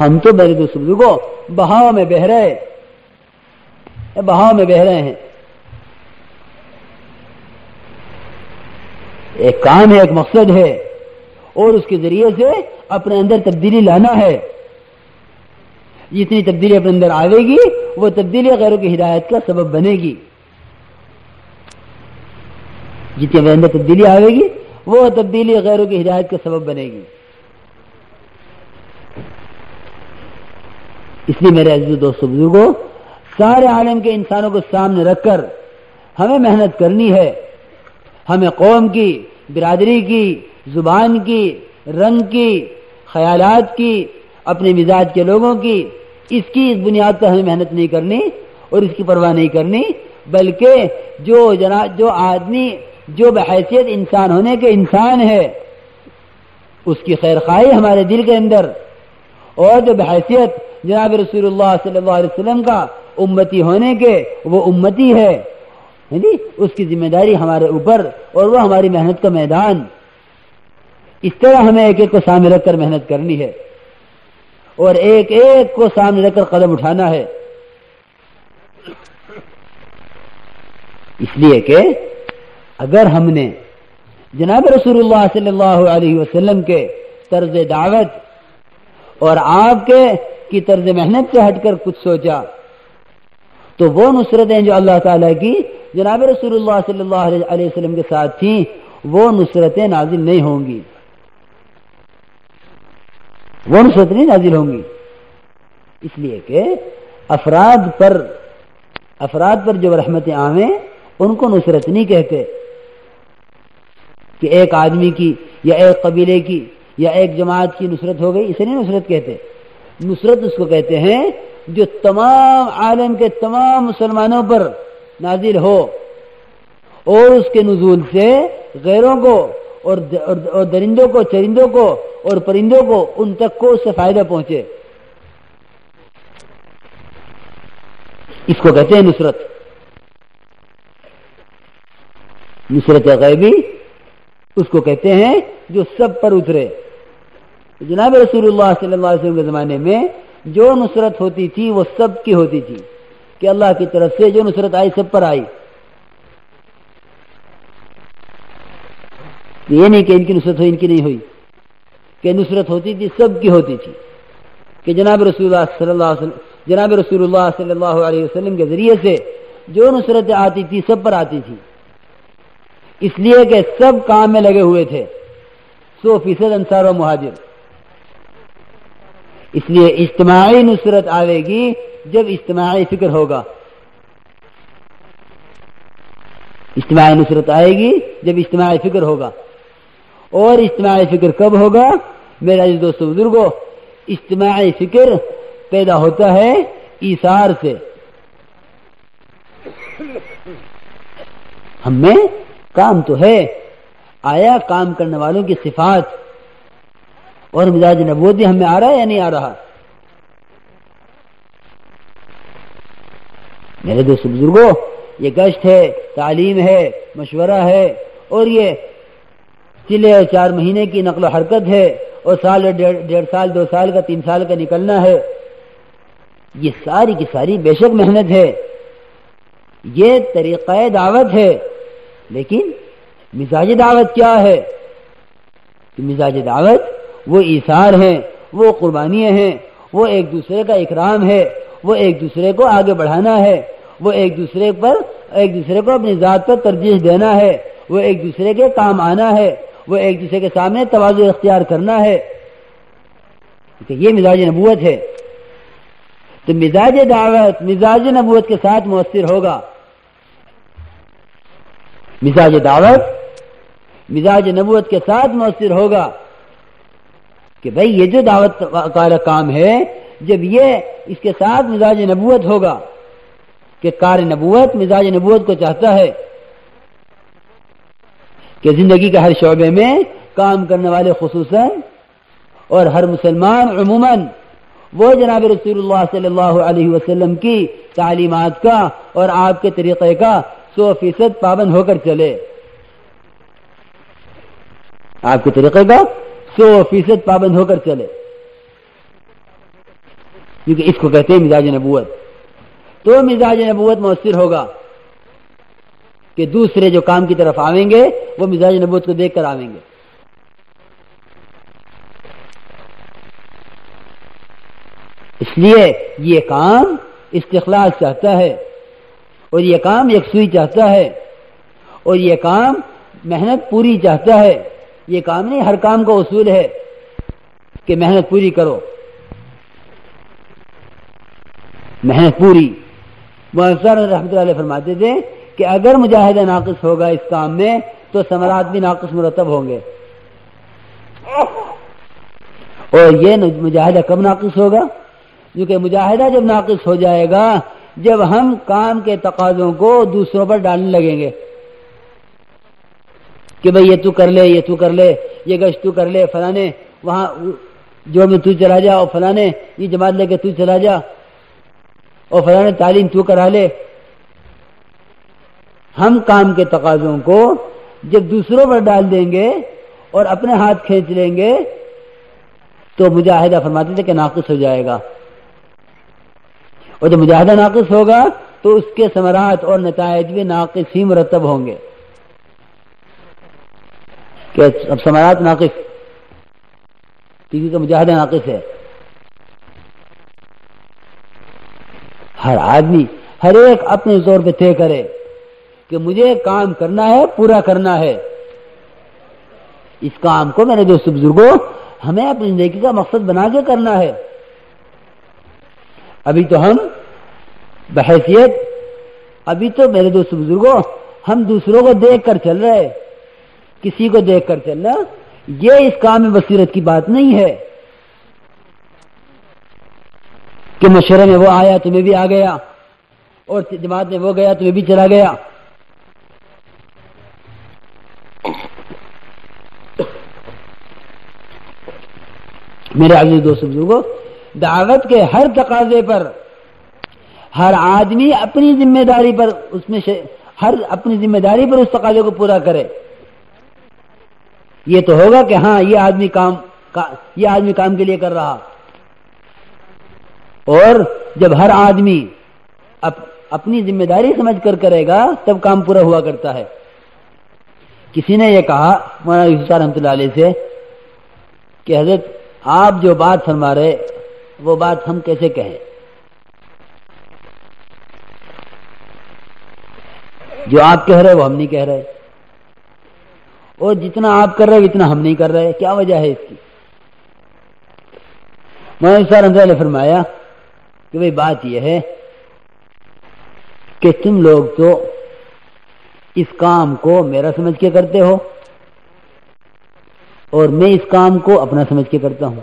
ہم تو میرے دوست بزرگوں بہاؤ میں بہ رہے ہیں. ایک کام ہے, ایک مقصد ہے, اور اس کے ذریعے سے اپنے اندر تبدیلی لانا ہے. جتنی تبدیلی اپنے اندر آئے گی وہ تبدیلی غیروں کی ہدایت کا سبب بنے گی. جتنی اپنے اندر تبدیلی آئے گی وہ تبدیلی غیروں کی ہدایت کا سبب بنے گی. اس لیے میرے عزیز دوستو بزرگوں, سارے عالم کے انسانوں کو سامنے رکھ کر ہمیں محنت کرنی ہے. ہمیں قوم کی, برادری کی, زبان کی, رنگ کی, خیالات کی, اپنے مزاج کے لوگوں کی, اس بنیاد پر ہمیں محنت نہیں کرنی اور اس کی پرواہ نہیں کرنی, بلکہ جو آدمی جو بحیثیت انسان ہونے کے انسان ہے اس کی خیر خواہی ہمارے دل کے اندر, اور جو بحیثیت جناب رسول اللہ صلی اللہ علیہ وسلم کا امتی ہونے کے وہ امتی ہے, اس کی ذمہ داری ہمارے اوپر اور وہ ہماری محنت کا میدان. اس طرح ہمیں ایک ایک کو سامنے رکھ کر محنت کرنی ہے اور ایک ایک کو سامنے رکھ کر قدم اٹھانا ہے. اس لیے کہ اگر ہم نے جناب رسول اللہ صلی اللہ علیہ وسلم کے طرز دعوت اور آپ کی طرز محنت سے ہٹ کر کچھ سوچا تو وہ نصرتیں جو اللہ تعالیٰ کی جناب رسول اللہ صلی اللہ علیہ وسلم کے ساتھ تھیں وہ نصرتیں نازل نہیں ہوں گی, وہ نصرتیں نہیں نازل ہوں گی. اس لیے کہ افراد پر جو رحمتیں آویں ان کو نصرت نہیں کہتے کہ ایک آدمی کی یا ایک قبیلے کی یا ایک جماعت کی نصرت ہو گئی, اسے نہیں نصرت کہتے. نصرت اس کو کہتے ہیں جو تمام عالم کے تمام مسلمانوں پر نازل ہو اور اس کے نزول سے غیروں کو اور درندوں کو, چرندوں کو اور پرندوں کو ان تک کو اس سے فائدہ پہنچے. اس کو کہتے ہیں نصرت. نصرت غیبی اس کو کہتے ہیں جو سب پر اترے. جناب رسول اللہ صلی اللہ علیہ وسلم کے زمانے میں جو نصرت ہوتی تھی وہ سب کی ہوتی تھی کہ اللہ کی طرف سے جو نصرت آئی سب پر آئی. یہ نہیں کہ ان کی نصرت ہوئی ان کی نہیں ہوئی, کہ نصرت ہوتی تھی سب کی ہوتی تھی کہ جناب رسول اللہ صلی اللہ علیہ وسلم کے ذریعے سے جو نصرتیں آتی تھی سب پر آتی تھی. اس لیے کہ سب کام میں لگے ہوئے تھے, 100% انصار و مہاجر. اس لیے اجتماعی نصرت آئے گی جب اجتماعی فکر ہوگا. اجتماعی نصرت آئے گی جب اجتماعی فکر ہوگا. اور اجتماعی فکر کب ہوگا میرے عزیز دوستو بزرگوں؟ اجتماعی فکر پیدا ہوتا ہے ایثار سے. ہم میں کام تو ہے, آیا کام کرنے والوں کی صفات اور مزاج نبوتی ہم میں آ رہا ہے یا نہیں آ رہا؟ میرے دوست بزرگوں, یہ گشت ہے, تعلیم ہے, مشورہ ہے, اور یہ چلے 4 مہینے کی نقل و حرکت ہے, اور سال 1.5 سال 2 سال کا 3 سال کا نکلنا ہے. یہ ساری کی ساری بے شک محنت ہے, یہ طریقہ دعوت ہے. لیکن مزاج دعوت کیا ہے؟ مزاج دعوت وہ ایثار ہیں, وہ قربانیاں ہیں, وہ ایک دوسرے کا اکرام ہے, وہ ایک دوسرے کو آگے بڑھانا ہے, وہ ایک دوسرے کو اپنی ذات پر ترجیح دینا ہے, وہ ایک دوسرے کے کام آنا ہے, وہ ایک دوسرے کے سامنے تواضع اختیار کرنا ہے. یہ مزاج نبوت ہے. تو مزاج دعوت مزاج نبوت کے ساتھ مؤثر ہوگا. مزاج دعوت مزاج نبوت کے ساتھ مؤثر ہوگا کہ بھئی یہ جو دعوت کا کام ہے, جب یہ اس کے ساتھ مزاج نبوت ہوگا کہ کار نبوت مزاج نبوت کو چاہتا ہے کہ زندگی کے ہر شعبے میں کام کرنے والے خصوصاً اور ہر مسلمان عموماً وہ جناب رسول اللہ صلی اللہ علیہ وسلم کی تعلیمات کا اور آپ کے طریقے کا 100% پابند ہو کر چلے. آپ کے طریقے کا 100% پابند ہو کر چلے. کیونکہ اس کو کہتے ہیں مزاج نبوت. تو مزاج نبوت مؤثر ہوگا کہ دوسرے جو کام کی طرف آویں گے وہ مزاج نبوت کو دیکھ کر آویں گے. اس لیے یہ کام استخلاص چاہتا ہے اور یہ کام یکسوئی چاہتا ہے اور یہ کام محنت پوری چاہتا ہے. یہ کام نہیں ہر کام کا اصول ہے کہ محنت پوری کرو. محنت پوری. مولانا رحمۃ اللہ علیہ فرماتے تھے کہ اگر مجاہدہ ناقص ہوگا اس کام میں تو ثمرات بھی ناقص مرتب ہوں گے. اور یہ مجاہدہ کب ناقص ہوگا؟ کیونکہ مجاہدہ جب ناقص ہو جائے گا جب ہم کام کے تقاضوں کو دوسروں پر ڈالنے لگیں گے کہ بھئی یہ تو کر لے، یہ تو کر لے، یہ گشت تو کر لے، فلانے وہاں جو میں تو چلا جا، اور فلانے یہ جماعت لے کے تو چلا جا، اور فلانے تعلیم تو کرا لے. ہم کام کے تقاضوں کو جب دوسروں پر ڈال دیں گے اور اپنے ہاتھ کھینچ لیں گے تو مجاہدہ فرماتے تھے کہ ناقص ہو جائے گا. اور جب مجاہدہ ناقص ہوگا تو اس کے ثمرات اور نتائج بھی ناقص ہی مرتب ہوں گے. کہ اب ثمرات ناقص کسی کا مجاہدہ ناقص ہے. ہر آدمی ہر ایک اپنے زور پہ طے کرے کہ مجھے کام کرنا ہے، پورا کرنا ہے. اس کام کو میرے دوست بزرگوں ہمیں اپنی زندگی کا مقصد بنا کے کرنا ہے. ابھی تو ہم بحیثیت ابھی تو میرے دوست بزرگوں ہم دوسروں کو دیکھ کر چل رہے، کسی کو دیکھ کر چلنا یہ اس کام میں بصیرت کی بات نہیں ہے کہ مشورے میں وہ آیا تمہیں بھی آ گیا اور جماعت میں وہ گیا تمہیں بھی چلا گیا. میرے عزیز دوست بزرگوں دعوت کے ہر تقاضے پر ہر آدمی اپنی ذمہ داری پر اس میں ہر اپنی ذمہ داری پر اس تقاضے کو پورا کرے. یہ تو ہوگا کہ ہاں یہ آدمی کام کے لیے کر رہا. اور جب ہر آدمی اپنی ذمہ داری سمجھ کر کرے گا تب کام پورا ہوا کرتا ہے. کسی نے یہ کہا مولانا یوسف رحمۃ اللہ علیہ سے کہ حضرت آپ جو بات فرما رہے وہ بات ہم کیسے کہیں؟ جو آپ کہہ رہے وہ ہم نہیں کہہ رہے اور جتنا آپ کر رہے اتنا ہم نہیں کر رہے. کیا وجہ ہے اس کی؟ مولانا یوسف رحمۃ اللہ نے فرمایا کہ بھئی بات یہ ہے کہ تم لوگ تو اس کام کو میرا سمجھ کے کرتے ہو اور میں اس کام کو اپنا سمجھ کے کرتا ہوں.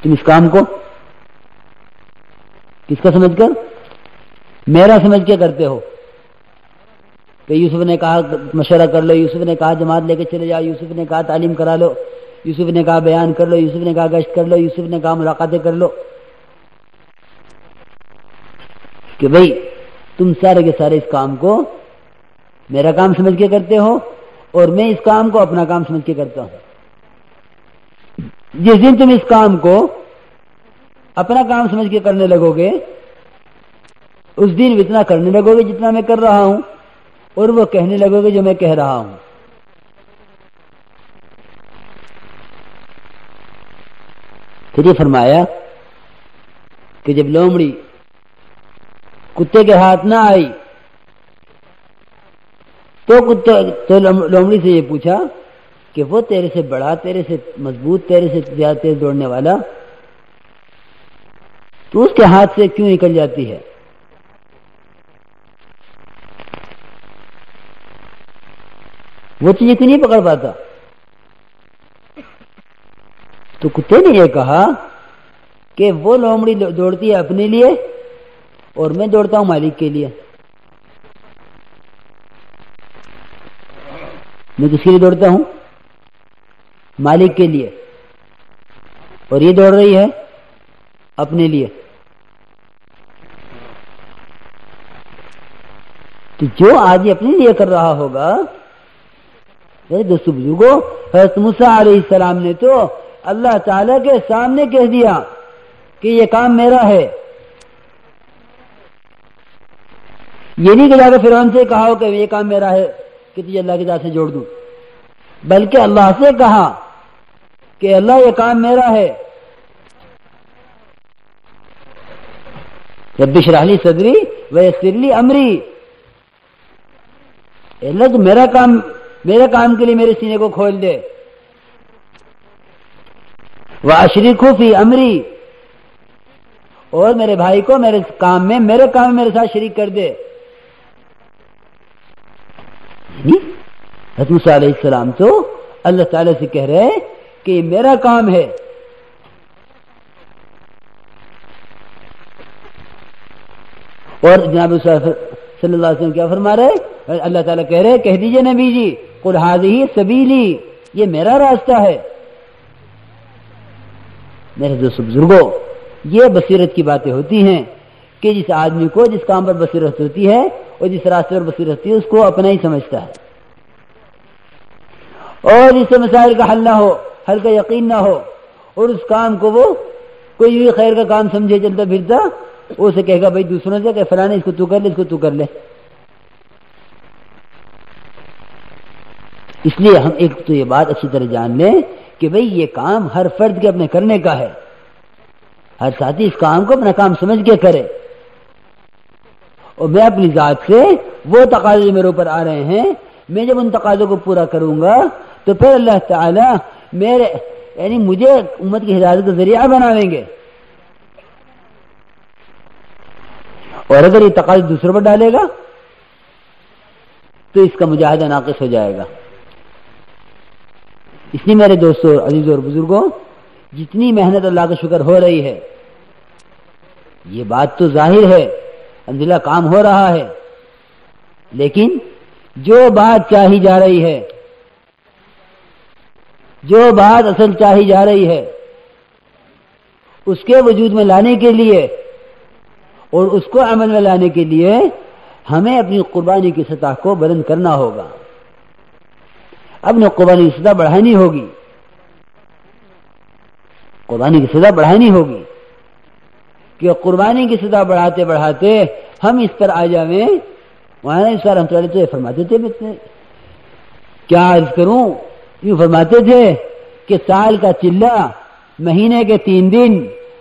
تم اس کام کو کس کا سمجھ کر؟ میرا سمجھ کے کرتے ہو. کہ یوسف نے کہا مشورہ کر لو، یوسف نے کہا جماعت لے کے چلے جاؤ، یوسف نے کہا تعلیم کرا لو، یوسف نے کہا بیان کر لو، یوسف نے کہا گشت کر لو، یوسف نے کہا ملاقاتیں کر لو. کہ بھئی تم سارے کے سارے اس کام کو میرا کام سمجھ کے کرتے ہو اور میں اس کام کو اپنا کام سمجھ کے کرتا ہوں. جس دن تم اس کام کو اپنا کام سمجھ کے کرنے لگو گے اس دن اتنا کرنے لگو گے جتنا میں کر رہا ہوں اور وہ کہنے لگو گے جو میں کہہ رہا ہوں. پھر یہ فرمایا کہ جب لومڑی کتے کے ہاتھ نہ آئی تو لومڑی سے یہ پوچھا کہ وہ تیرے سے بڑا، تیرے سے مضبوط، تیرے سے زیادہ تیز دوڑنے والا تو اس کے ہاتھ سے کیوں نکل جاتی ہے؟ وہ تجھے کیوں نہیں پکڑ پاتا؟ تو کتے نے یہ کہا کہ وہ لومڑی دوڑتی ہے اپنے لیے اور میں دوڑتا ہوں مالک کے لیے. میں کس کے لیے دوڑتا ہوں؟ مالک کے لیے. اور یہ دوڑ رہی ہے اپنے لیے. تو جو آدمی اپنے لیے کر رہا ہوگا، دوستو بزرگوں، حضرت موسیٰ علیہ السلام نے تو اللہ تعالی کے سامنے کہہ دیا کہ یہ کام میرا ہے. یہ نہیں کہ جا کے فرعون سے کہا ہو کہ یہ کام میرا ہے کہ تجھے اللہ کی ذات سے جوڑ دوں، بلکہ اللہ سے کہا کہ اللہ یہ کام میرا ہے. رب اشرح لی صدری ویسر لی امری، اللہ تو میرے کام کے لیے میرے سینے کو کھول دے. واشرکہ فی امری، اور میرے بھائی کو میرے کام میں میرے ساتھ شریک کر دے. حضرت موسیٰ علیہ السلام تو اللہ تعالی سے کہہ رہے کہ یہ میرا کام ہے. اور جناب صلی اللہ علیہ وسلم کیا فرما رہے؟ اللہ تعالیٰ کہہ رہے کہہ دیجئے نبی جی قل ھذہ سبیلی، یہ میرا راستہ ہے. میرے دوستو بزرگوں، یہ بصیرت کی باتیں ہوتی ہیں کہ جس آدمی کو جس کام پر بصیرت ہوتی ہے اور جس راستے پر بصیرت ہوتی ہے اس کو اپنا ہی سمجھتا ہے، اور جس سے مسائل کا حل کا یقین نہ ہو اور اس کام کو وہ کوئی بھی خیر کا کام سمجھے چلتا پھرتا، وہ اسے کہے گا بھائی دوسروں سے کہ فلانے اس کو تو کر لے، اس کو تو کر لے. اس لیے ہم ایک تو یہ بات اچھی طرح جان لیں کہ بھئی یہ کام ہر فرد کے اپنے کرنے کا ہے. ہر ساتھی اس کام کو اپنا کام سمجھ کے کرے، اور میں اپنی ذات سے وہ تقاضے میرے اوپر آ رہے ہیں، میں جب ان تقاضوں کو پورا کروں گا تو پھر اللہ تعالی مجھے امت کی ہدایت کا ذریعہ بنائیں گے. اور اگر یہ تقاضے دوسروں پر ڈالے گا تو اس کا مجاہدہ ناقص ہو جائے گا. اس لیے میرے دوستو عزیزوں اور بزرگوں، جتنی محنت اللہ کا شکر ہو رہی ہے، یہ بات تو ظاہر ہے الحمدللہ کام ہو رہا ہے، لیکن جو بات چاہی جا رہی ہے، جو بات اصل چاہی جا رہی ہے، اس کے وجود میں لانے کے لیے اور اس کو عمل میں لانے کے لیے ہمیں اپنی قربانی کی سطح کو بلند کرنا ہوگا، اپنی قربانی کی سطح بڑھانی ہوگی. قربانی کی سطح بڑھانی ہوگی کہ قربانی کی سطح بڑھاتے بڑھاتے ہم اس پر آ جاویں. وہاں اس پر رحمۃ اللہ تو فرماتے تھے، کیا عرض کروں، یوں فرماتے تھے کہ سال کا چلہ، مہینے کے 3 دن،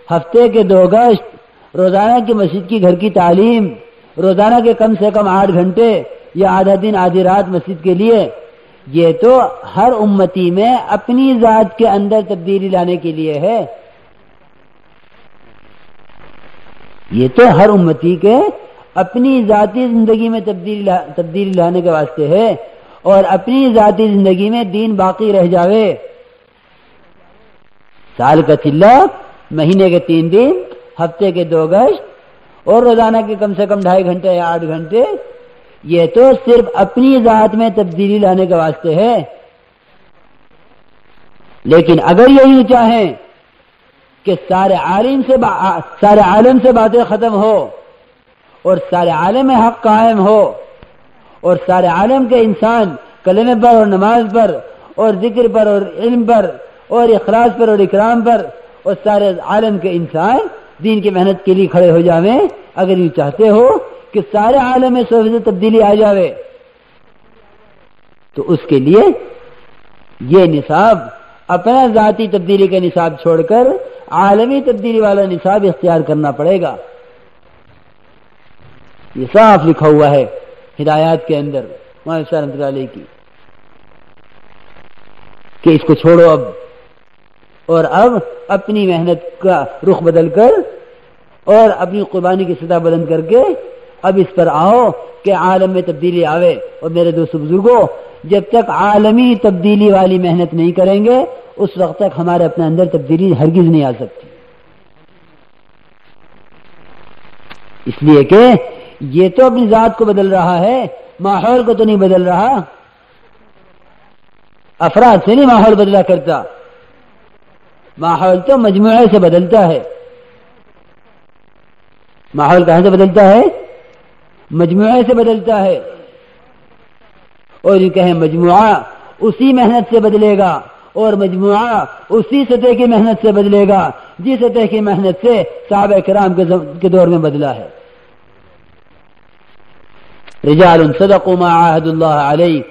ہفتے کے 2 گشت، روزانہ کی مسجد کی گھر کی تعلیم، روزانہ کے کم سے کم 8 گھنٹے یا آدھا دن آدھی رات مسجد کے لیے، یہ تو ہر امتی میں اپنی ذات کے اندر تبدیلی لانے کے لیے ہے. یہ تو ہر امتی کے اپنی ذاتی زندگی میں تبدیلی لانے کے واسطے ہے، اور اپنی ذاتی زندگی میں دین باقی رہ جاوے. سال کا چلہ، مہینے کے 3 دن، ہفتے کے 2 گشت اور روزانہ کے کم سے کم 2.5 گھنٹے یا 8 گھنٹے، یہ تو صرف اپنی ذات میں تبدیلی لانے کے واسطے ہے. لیکن اگر یہی چاہیں کہ سارے عالم سے باتیں ختم ہو اور سارے عالم میں حق قائم ہو اور سارے عالم کے انسان کلمے پر اور نماز پر اور ذکر پر اور علم پر اور اخلاص پر اور اکرام پر اور سارے عالم کے انسان دین کی محنت کے لیے کھڑے ہو جاویں، اگر یہ چاہتے ہو کہ سارے عالم میں 100% تبدیلی آ جاوے، تو اس کے لیے یہ نصاب، اپنا ذاتی تبدیلی کا نصاب چھوڑ کر عالمی تبدیلی والا نصاب اختیار کرنا پڑے گا. یہ صاف لکھا ہوا ہے ہدایات کے اندر مولانا رحمۃ اللہ علیہ کی کہ اس کو چھوڑو اب، اور اب اپنی محنت کا رخ بدل کر اور اپنی قربانی کی سطح بلند کر کے اب اس پر آؤ کہ عالم میں تبدیلی آوے. اور میرے دوستو بزرگوں، جب تک عالمی تبدیلی والی محنت نہیں کریں گے اس وقت تک ہمارے اپنے اندر تبدیلی ہرگز نہیں آ سکتی. اس لیے کہ یہ تو اپنی ذات کو بدل رہا ہے، ماحول کو تو نہیں بدل رہا. افراد سے نہیں ماحول بدلا کرتا، ماحول تو مجموعے سے بدلتا ہے. ماحول کہاں سے بدلتا ہے؟ مجموعے سے بدلتا ہے. اور یہ کہیں مجموعہ اسی محنت سے بدلے گا اور مجموعہ اسی سطح کی محنت سے بدلے گا جس سطح کی محنت سے صحابہ کرام کے دور میں بدلا ہے. رجال صدقوا ما عاهدوا الله عليه